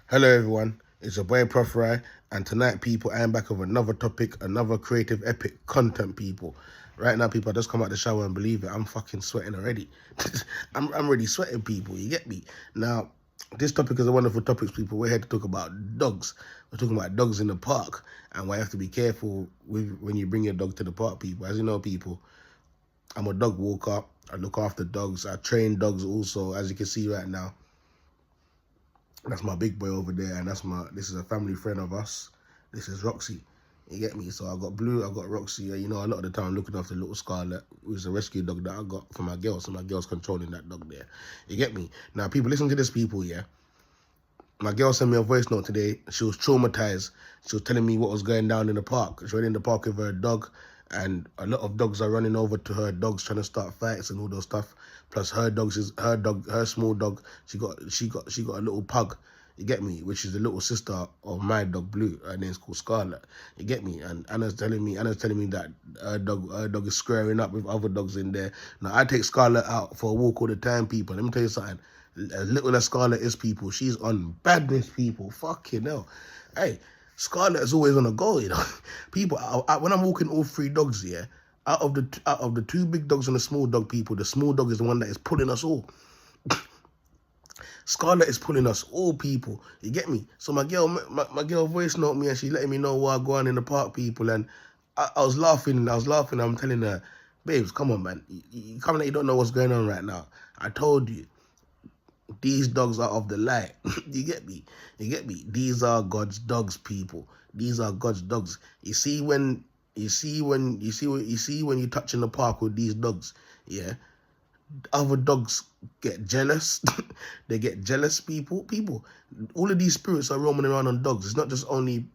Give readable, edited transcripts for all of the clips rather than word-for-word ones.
Hello everyone, it's your boy PROPH RYE, and tonight people, I am back with another topic, another creative epic content people. Right now people, I just come out the shower and believe it, I'm fucking sweating already. I'm already sweating people, you get me? Now, this topic is a wonderful topic people. We're here to talk about dogs. We're talking about dogs in the park and why you have to be careful with when you bring your dog to the park people. As you know people, I'm a dog walker, I look after dogs, I train dogs also, as you can see right now. That's my big boy over there, and this is a family friend of us. This is Roxy. You get me? So I got Blue, I got Roxy. You know, a lot of the time I'm looking after little Scarlet, who's a rescue dog that I got for my girl. So my girl's controlling that dog there. You get me? Now, people, listen to this, people, yeah? My girl sent me a voice note today. She was traumatized. She was telling me what was going down in the park. She went in the park with her dog, and a lot of dogs are running over to her dogs trying to start fights and all those stuff. Plus her small dog. She got a little pug. You get me? Which is the little sister of my dog Blue. Her name's called Scarlet. You get me? And Anna's telling me that her dog is squaring up with other dogs in there. Now I take Scarlet out for a walk all the time, people. Let me tell you something. As little as Scarlet is, people, she's on badness, people. Fucking hell. Hey, Scarlet is always on a go, you know. People, when I'm walking all three dogs, yeah, out of the two big dogs and the small dog, people, the small dog is the one that is pulling us all. Scarlet is pulling us all, people. You get me? So my girl voice note me, and she letting me know what I go on in the park, people. And I was laughing. I'm telling her, babes, come on, man. You come like you don't know what's going on right now. I told you. These dogs are of the light. You get me? You get me? These are God's dogs, people. These are God's dogs. You see when you touch in the park with these dogs, yeah. Other dogs get jealous. They get jealous, people. People, all of these spirits are roaming around on dogs. It's not just only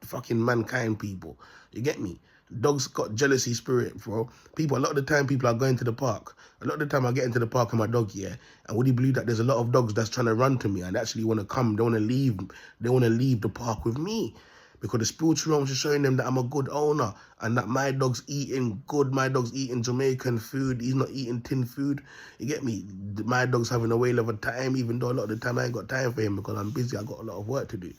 fucking mankind, people. You get me? Dogs got jealousy spirit, bro. People, a lot of the time, people are going to the park. A lot of the time, I get into the park with my dog, yeah. And would you believe that there's a lot of dogs that's trying to run to me and actually want to come? They want to leave. They want to leave the park with me. Because the spiritual realms are showing them that I'm a good owner and that my dog's eating good. My dog's eating Jamaican food. He's not eating tin food. You get me? My dog's having a whale of a time, even though a lot of the time I ain't got time for him because I'm busy. I got a lot of work to do.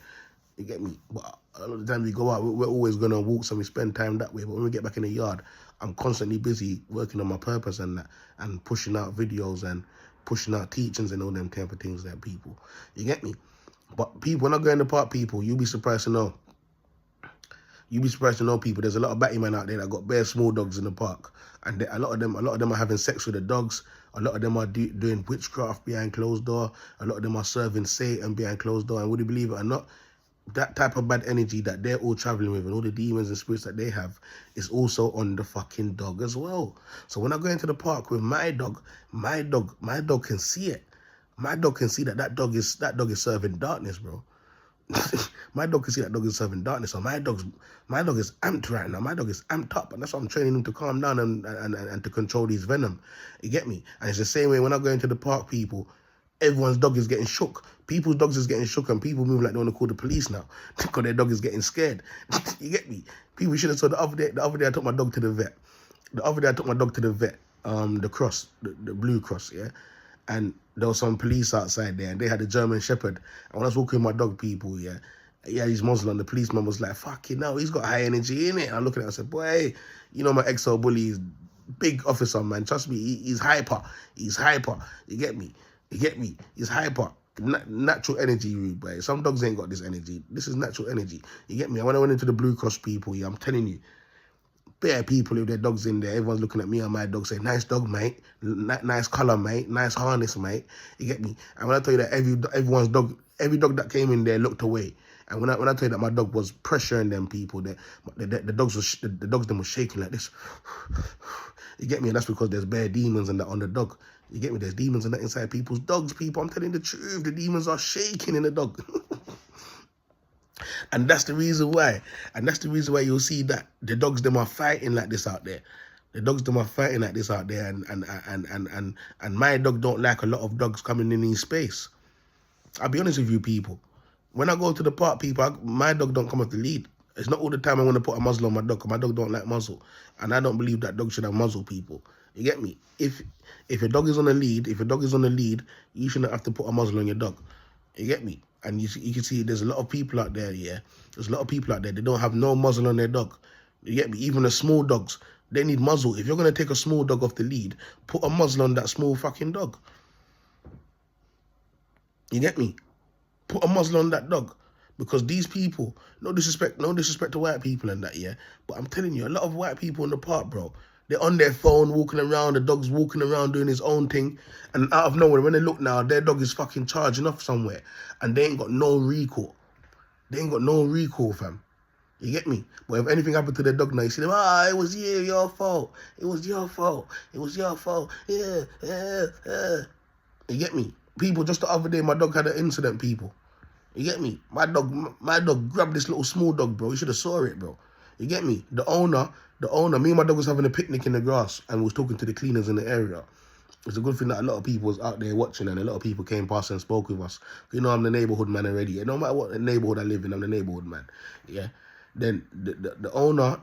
You get me? But a lot of the time we go out, we're always going to walk, so we spend time that way. But when we get back in the yard, I'm constantly busy working on my purpose and that, and pushing out videos and pushing out teachings and all them type of things that people. You get me? But people, when I go in the park, people, you'll be surprised to know. You'd be surprised to know, people, there's a lot of batty men out there that got bare small dogs in the park. And a lot of them are having sex with the dogs. A lot of them are doing witchcraft behind closed door. A lot of them are serving Satan behind closed door. And would you believe it or not, that type of bad energy that they're all traveling with and all the demons and spirits that they have is also on the fucking dog as well. So when I go into the park with my dog can see it. My dog can see that dog is serving darkness, bro. My dog can see that dog is serving darkness. So my dog is amped right now. My dog is amped up, and that's why I'm training him to calm down and to control his venom. You get me? And it's the same way when I go into the park, people. Everyone's dog is getting shook. People's dogs is getting shook, and people move like they want to call the police now because their dog is getting scared. You get me? People should have saw the other day. I took my dog to the vet. The Blue Cross, yeah. And there was some police outside there, and they had a German Shepherd. And when I was walking with my dog, people, yeah, he's Muslim. The policeman was like, fucking hell, he's got high energy in it. And I looked at it and I said, boy, you know my XO bully is big officer, man. Trust me, he's hyper. He's hyper. You get me? He's hyper. Natural energy, rude boy. Some dogs ain't got this energy. This is natural energy. You get me? And when I went into the Blue Cross, people, yeah, I'm telling you, bare people with their dogs in there. Everyone's looking at me and my dog saying, nice dog, mate. Nice colour, mate. Nice harness, mate. You get me? And when I tell you that every dog that came in there looked away. And when I tell you that my dog was pressuring them people, the dogs them was shaking like this. You get me? And that's because there's bare demons and that on the dog. You get me? There's demons and that inside people's dogs, people. I'm telling the truth. The demons are shaking in the dog. And that's the reason why. And that's the reason why you'll see that the dogs them are fighting like this out there. The dogs them are fighting like this out there. And my dog don't like a lot of dogs coming in his space. I'll be honest with you, people. When I go to the park, people, my dog don't come off the lead. It's not all the time I want to put a muzzle on my dog, because my dog don't like muzzle. And I don't believe that dog should have muzzle, people. You get me? If your dog is on the lead, you shouldn't have to put a muzzle on your dog. You get me? And you can see there's a lot of people out there, yeah. There's a lot of people out there, they don't have no muzzle on their dog. You get me? Even the small dogs, they need muzzle. If you're going to take a small dog off the lead, put a muzzle on that small fucking dog. You get me? Put a muzzle on that dog. Because these people, no disrespect to white people and that, yeah. But I'm telling you, a lot of white people in the park, bro, they're on their phone, walking around, the dog's walking around doing his own thing. And out of nowhere, when they look now, their dog is fucking charging off somewhere. And they ain't got no recall. They ain't got no recall, fam. You get me? But if anything happened to their dog now, you see them, it was you, your fault. It was your fault. It was your fault. Yeah. You get me? People, just the other day, my dog had an incident, people. You get me? My dog grabbed this little small dog, bro. You should have saw it, bro. You get me? The owner, me and my dog was having a picnic in the grass and was talking to the cleaners in the area. It's a good thing that a lot of people was out there watching and a lot of people came past and spoke with us. You know, I'm the neighborhood man already. No matter what neighborhood I live in, I'm the neighborhood man. Yeah. Then the owner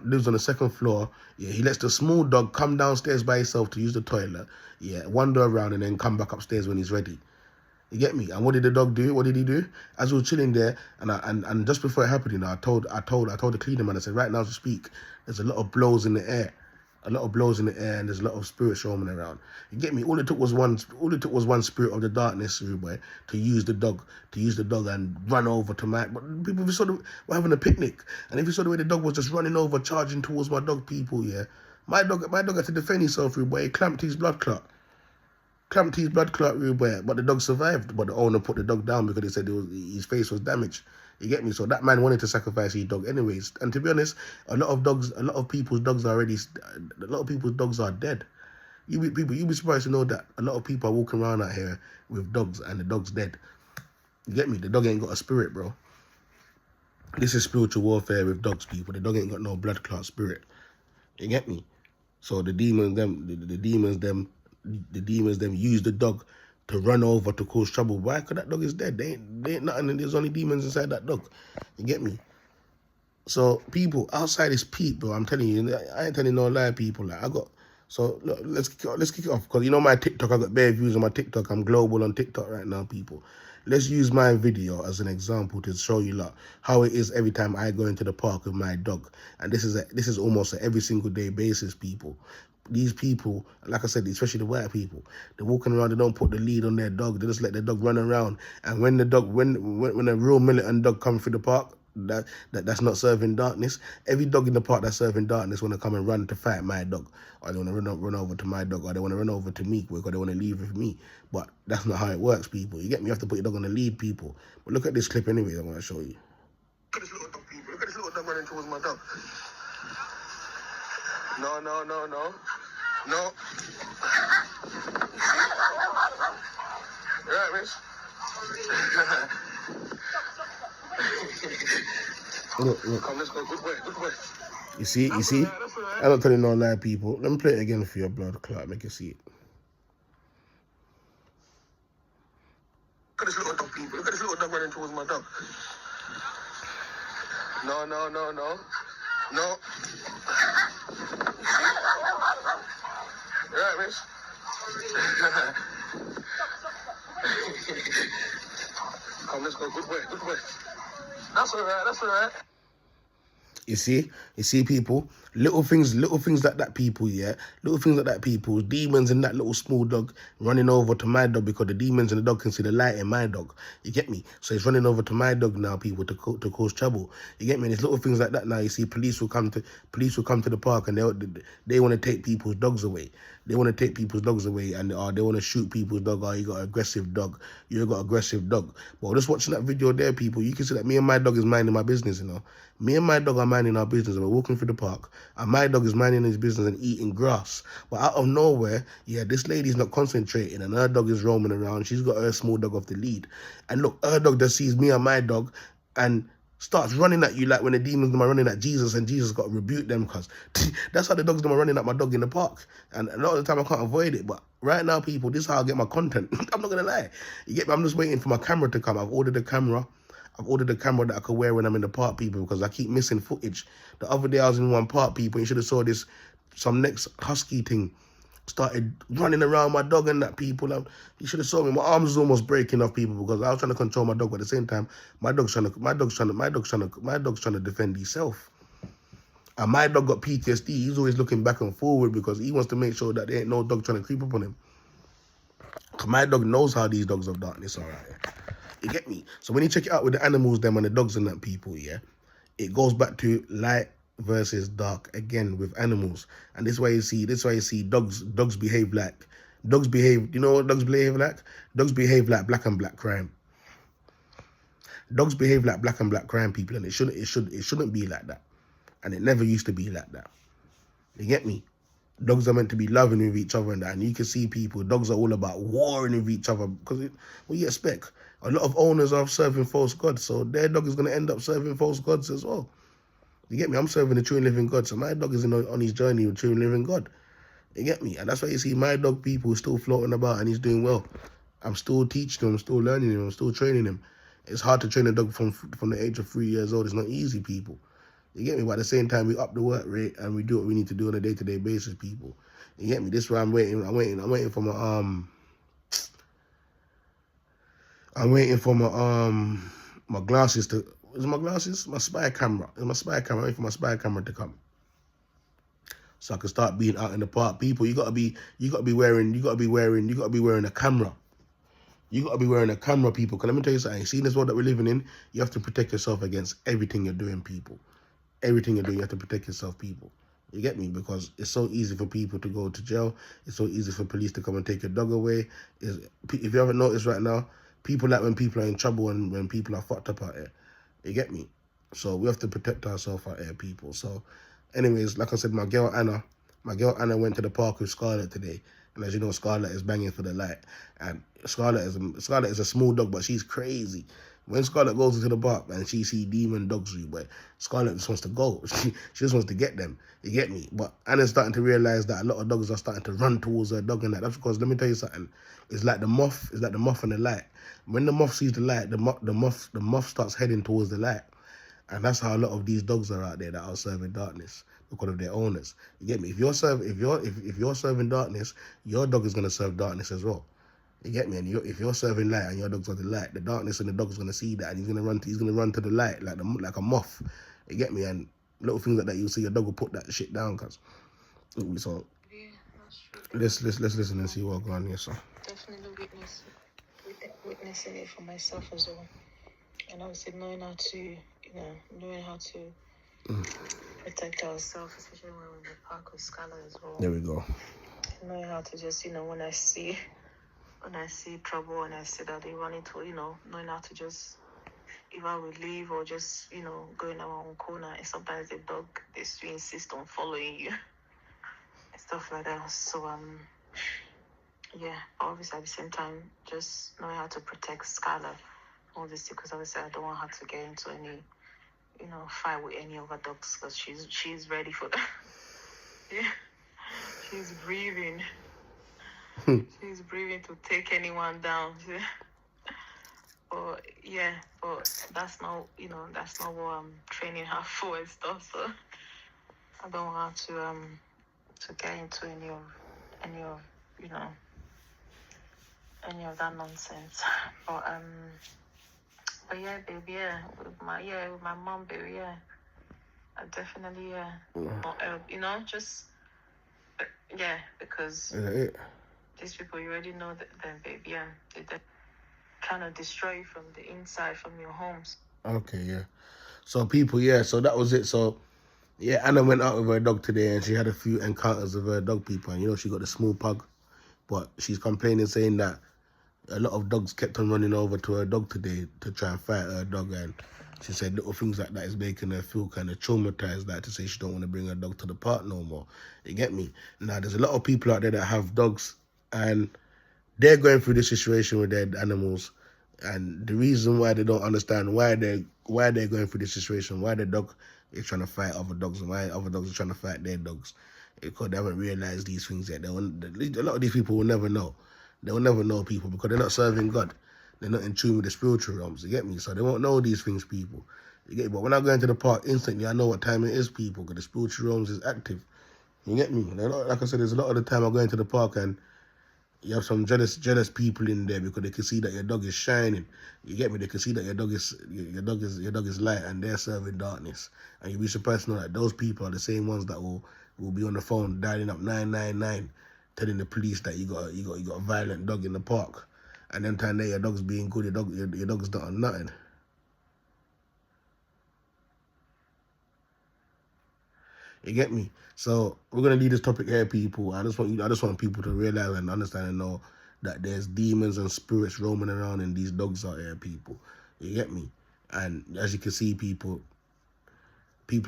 lives on the second floor. Yeah, he lets the small dog come downstairs by himself to use the toilet. Yeah, wander around and then come back upstairs when he's ready. You get me? And what did the dog do? What did he do? As we were chilling there, and just before it happened, you know, I told the cleaner man, I said, right now as we speak, there's a lot of blows in the air. A lot of blows in the air, and there's a lot of spirits roaming around. You get me? All it took was one spirit of the darkness, boy, to use the dog and run over to my. But people, if you saw we're having a picnic, and if you saw the way the dog was just running over, charging towards my dog, people, yeah, my dog had to defend himself, boy. He clamped his blood clot. But the dog survived. But the owner put the dog down because he said his face was damaged. You get me? So that man wanted to sacrifice his dog anyways. And to be honest, a lot of people's dogs are dead. You be surprised to know that a lot of people are walking around out here with dogs and the dog's dead. You get me? The dog ain't got a spirit, bro. This is spiritual warfare with dogs, people. The dog ain't got no blood clot spirit. You get me? So the demons them use the dog to run over to cause trouble. Why? Because that dog is dead. They ain't nothing, and there's only demons inside that dog. You get me? So people outside is peep, bro. I'm telling you, I ain't telling no lie, people. Like so look, let's kick it off, because you know my TikTok, I got bare views on my TikTok. I'm global on TikTok right now, people. Let's use my video as an example to show you lot how it is every time I go into the park with my dog. And this is almost an every single day basis, people. These people, like I said, especially the white people, they're walking around, they don't put the lead on their dog, they just let their dog run around. And when a real militant dog comes through the park, that's not serving darkness. Every dog in the park that's serving darkness want to come and run to fight my dog, or they want to run over to my dog, or they want to run over to me, or they want to leave with me. But that's not how it works, people. You get me? You have to put your dog on the lead, people. But look at this clip anyway, I'm going to show you. Look at this little dog, people. Look at this little dog running towards my dog. No. You right, miss? Look. Come, let's go. Good boy. You see? That's all right. I'm not telling no lie, people. Let me play it again for your blood clot. Make you see it. Look at this little dog, people. Look at this little dog running towards my dog. No. You right, miss? Come, let's go. Good boy. That's all right. You see, people, little things like that, people, yeah, demons and that little small dog running over to my dog because the demons and the dog can see the light in my dog. You get me? So it's running over to my dog now, people, to cause trouble. You get me? And it's little things like that now. You see, police will come to the park and they want to take people's dogs away. They want to take people's dogs away, and they want to shoot people's dog. Oh, you got an aggressive dog. You got an aggressive dog. But just watching that video there, people, you can see that me and my dog is minding my business, you know. Me and my dog are minding our business, and we're walking through the park, and my dog is minding his business and eating grass. But out of nowhere, yeah, this lady's not concentrating, and her dog is roaming around. She's got her small dog off the lead. And look, her dog just sees me and my dog and starts running at you like when the demons are running at Jesus, and Jesus got to rebuke them, because that's how the dogs are running at my dog in the park. And a lot of the time I can't avoid it, but right now, people, this is how I get my content. I'm not going to lie. You get me? I'm just waiting for my camera to come. I've ordered a camera that I could wear when I'm in the park, people, because I keep missing footage. The other day I was in one park, people, you should have saw some next husky thing. started running around my dog and that, people. You should have saw me. My arms was almost breaking off, people, because I was trying to control my dog, but at the same time, my dog's trying to defend himself. And my dog got PTSD. He's always looking back and forward because he wants to make sure that there ain't no dog trying to creep up on him. Because my dog knows how these dogs of darkness are, right? You get me? So when you check it out with the animals, them and the dogs and that, people, yeah, it goes back to light versus dark again with animals. And this is why you see dogs behave like, you know what dogs behave like? Dogs behave like black and black crime. Dogs behave like black and black crime, people, and it shouldn't be like that. And it never used to be like that. You get me? Dogs are meant to be loving with each other and that. And you can see people, dogs are all about warring with each other because what you expect? A lot of owners are serving false gods, so their dog is going to end up serving false gods as well. You get me? I'm serving the true and living God, so my dog is on his journey with true and living God. You get me? And that's why you see my dog, people, still floating about and he's doing well. I'm still teaching him, I'm still learning him, I'm still training him. It's hard to train a dog from the age of 3 years old. It's not easy, people. You get me? But at the same time, we up the work rate and we do what we need to do on a day-to-day basis, people. You get me? This is why I'm waiting for my glasses to. Is it my glasses? My spy camera. It's my spy camera. I'm waiting for my spy camera to come, so I can start being out in the park. People, you gotta be wearing a camera. You gotta be wearing a camera, people. Cause let me tell you something. You see this world that we're living in, you have to protect yourself against everything you're doing, people. Everything you're doing, you have to protect yourself, people. You get me? Because it's so easy for people to go to jail. It's so easy for police to come and take your dog away. If you haven't noticed right now, people like when people are in trouble and when people are fucked up out here. You get me? So we have to protect ourselves out here, people. So anyways, like I said, my girl Anna went to the park with Scarlett today. And as you know, Scarlett is banging for the light. And Scarlett is a small dog, but she's crazy. When Scarlett goes into the park and she sees demon dogs, but Scarlett just wants to go. She just wants to get them. You get me? But Anna's starting to realize that a lot of dogs are starting to run towards her dog and that. That's because, let me tell you something. It's like the moth and the light. When the moth sees the light, the moth starts heading towards the light. And that's how a lot of these dogs are out there that are serving darkness because of their owners. You get me? If you're serving darkness, your dog is gonna serve darkness as well. You get me? And if you're serving light and your dog's got the light, the darkness and the dog's gonna see that and he's gonna run to the light like a moth. You get me? And little things like that, you'll see your dog will put that shit down, cause so yeah, that's true. let's listen and see what's going on here, so. Definitely witnessing it for myself as well. And obviously knowing how to protect ourselves, especially when we're in the park with Scarlett as well. There we go. Knowing how to just, when I see trouble and I see that they run into, knowing how to just either we leave or just, go in our own corner. And sometimes the dog, they still insist on following you and stuff like that. So, yeah, obviously at the same time, just knowing how to protect Scarlett, all this, because obviously I don't want her to get into any, fight with any of her dogs, because she's ready for that. Yeah, she's breathing. She's breathing to take anyone down. But that's not what I'm training her for and stuff. So I don't want her to get into any of that nonsense. But yeah, baby, with my mom, baby, I definitely because these people, you already know them, baby, they kind of destroy you from the inside, from your homes. Okay, yeah. So people, yeah, so that was it. So yeah, Anna went out with her dog today and she had a few encounters with her dog people, and she got the small pug, but she's complaining, saying that a lot of dogs kept on running over to her dog today to try and fight her dog, and she said little things like that is making her feel kind of traumatized, like to say she don't want to bring her dog to the park no more. You get me? Now, there's a lot of people out there that have dogs and they're going through this situation with their animals, and the reason why they don't understand why they're going through this situation, why the dog is trying to fight other dogs and why other dogs are trying to fight their dogs, because they haven't realized these things yet. A lot of these people will never know. They will never know, people, because they're not serving God. They're not in tune with the spiritual realms, you get me? So they won't know these things, people. You get me? But when I go into the park, instantly I know what time it is, people, because the spiritual realms is active. You get me? Like I said, there's a lot of the time I go into the park and you have some jealous people in there because they can see that your dog is shining. You get me? They can see that your dog is light and they're serving darkness. And you'll be surprised to know that those people are the same ones that will be on the phone dialing up 999, telling the police that you got a violent dog in the park. And then time there your dog's being good, your dog's not on nothing. You get me? So we're gonna leave this topic here, people. I just want people to realize and understand and know that there's demons and spirits roaming around in these dogs out here, people. You get me? And as you can see, people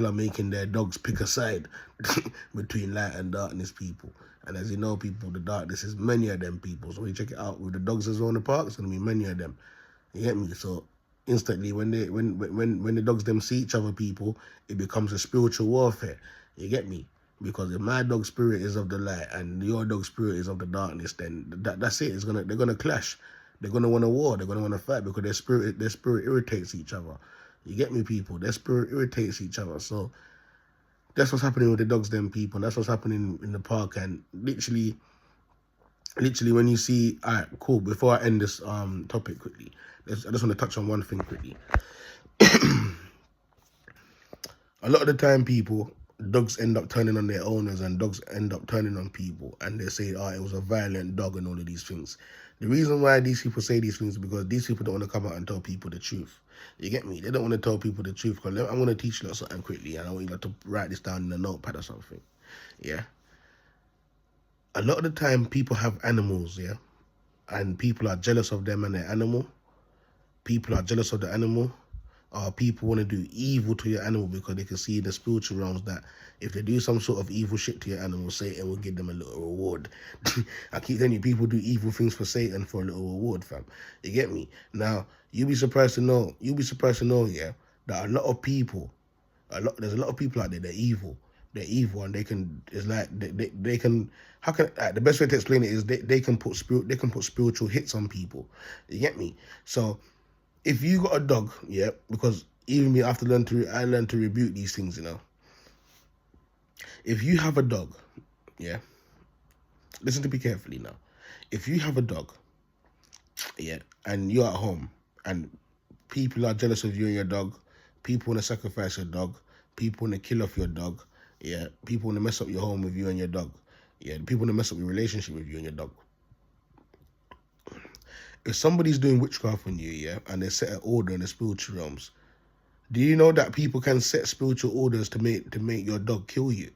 are making their dogs pick a side between light and darkness, people. And as you know, people, the darkness is many of them, people. So when you check it out with the dogs as well in the park, it's gonna be many of them. You get me? So instantly, when the dogs them see each other, people, it becomes a spiritual warfare. You get me? Because if my dog spirit is of the light and your dog spirit is of the darkness, then that's it. They're gonna clash. They're gonna want a war. They're gonna want to fight because their spirit irritates each other. You get me, people? Their spirit irritates each other. So that's what's happening with the dogs, them, people. That's what's happening in the park. And literally, when you see, all right, cool. Before I end this topic quickly, I just want to touch on one thing quickly. A lot of the time, people, dogs end up turning on their owners and dogs end up turning on people. And they say, oh, it was a violent dog and all of these things. The reason why these people say these things is because these people don't want to come out and tell people the truth. You get me? They don't want to tell people the truth. Because I'm going to teach you something quickly. And I want you to write this down in a notepad or something. Yeah? A lot of the time, people have animals, yeah? And people are jealous of them and their animal. People are jealous of the animal. People want to do evil to your animal because they can see in the spiritual realms that if they do some sort of evil shit to your animal, Satan will give them a little reward. I keep telling you, people do evil things for Satan for a little reward, fam. You get me? Now, you'll be surprised to know, yeah, that a lot of people, there's a lot of people out there, they're evil. They're evil and they can, it's like, they can, the best way to explain it is they can put spiritual hits on people. You get me? So, if you got a dog, yeah, because even me, I learned to rebuke these things, you know. If you have a dog, yeah, listen to me carefully now. If you have a dog, yeah, and you're at home, and people are jealous of you and your dog, people want to sacrifice your dog, people want to kill off your dog, yeah, people want to mess up your home with you and your dog, yeah, people want to mess up your relationship with you and your dog. If somebody's doing witchcraft on you, yeah, and they set an order in the spiritual realms, do you know that people can set spiritual orders to make your dog kill you,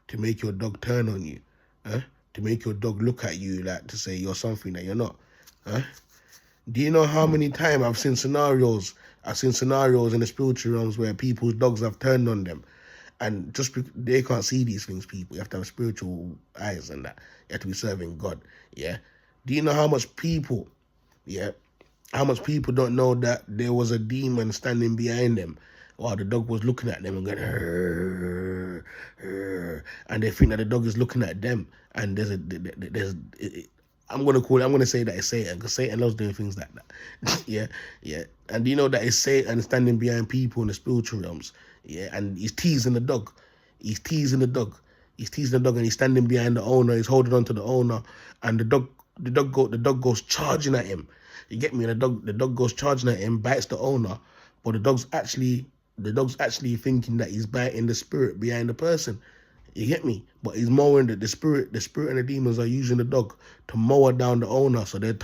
to make your dog turn on you, to make your dog look at you like to say you're something that you're not, Do you know how many times I've seen scenarios in the spiritual realms where people's dogs have turned on them, and just they can't see these things, people. You have to have spiritual eyes and that. You have to be serving God, yeah. Do you know how much people don't know that there was a demon standing behind them while the dog was looking at them and going, and they think that the dog is looking at them, and I'm going to say that it's Satan, because Satan loves doing things like that. yeah. And do you know that it's Satan standing behind people in the spiritual realms? Yeah, and he's teasing the dog. He's teasing the dog and he's standing behind the owner, he's holding on to the owner, and the dog goes charging at him. You get me? The dog goes charging at him, bites the owner, but the dog's actually thinking that he's biting the spirit behind the person. You get me? But he's mowing the spirit and the demons are using the dog to mow down the owner. So they're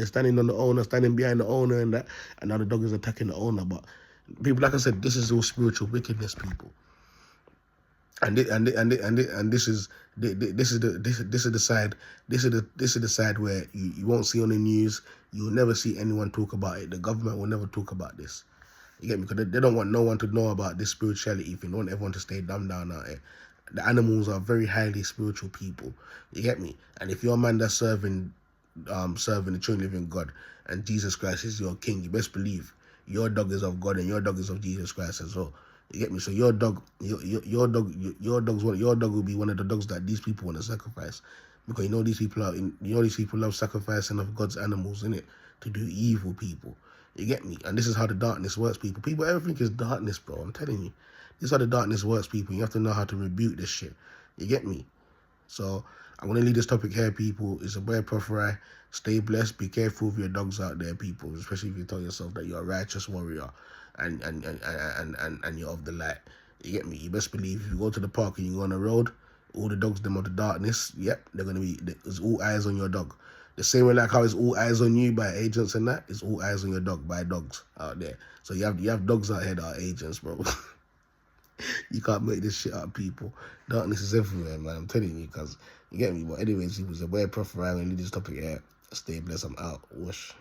standing on the owner, standing behind the owner and that, and now the dog is attacking the owner. But people, like I said, this is all spiritual wickedness, people. And this is the side where you won't see on the news. You'll never see anyone talk about it. The government will never talk about this. You get me? Because they don't want no one to know about this spirituality thing. They want everyone to stay dumb down out here. The animals are very highly spiritual people. You get me? And if you're a man that's serving the true and living God, and Jesus Christ is your king, you best believe your dog is of God and your dog is of Jesus Christ as well. You get me? So your dog will be one of the dogs that these people want to sacrifice, because these people love sacrificing of God's animals, innit, to do evil, people. You get me? And this is how the darkness works, people. People, everything is darkness, bro. I'm telling you, this is how the darkness works, people. You have to know how to rebuke this shit. You get me? So I'm gonna leave this topic here, people. It's a boy PROPH RYE. Stay blessed. Be careful with your dogs out there, people. Especially if you tell yourself that you're a righteous warrior and you're of the light. You get me? You best believe if you go to the park and you go on the road, all the dogs them of the darkness, yep, they're gonna be. There's all eyes on your dog. The same way like how it's all eyes on you by agents and that, it's all eyes on your dog by dogs out there. So you have dogs out here that are agents, bro. You can't make this shit up, people. Darkness is everywhere, man. I'm telling you, because you get me. But anyways, it was a boy PROPH RYE. When leave this topic here. Stay blessed. I'm out. Whoosh.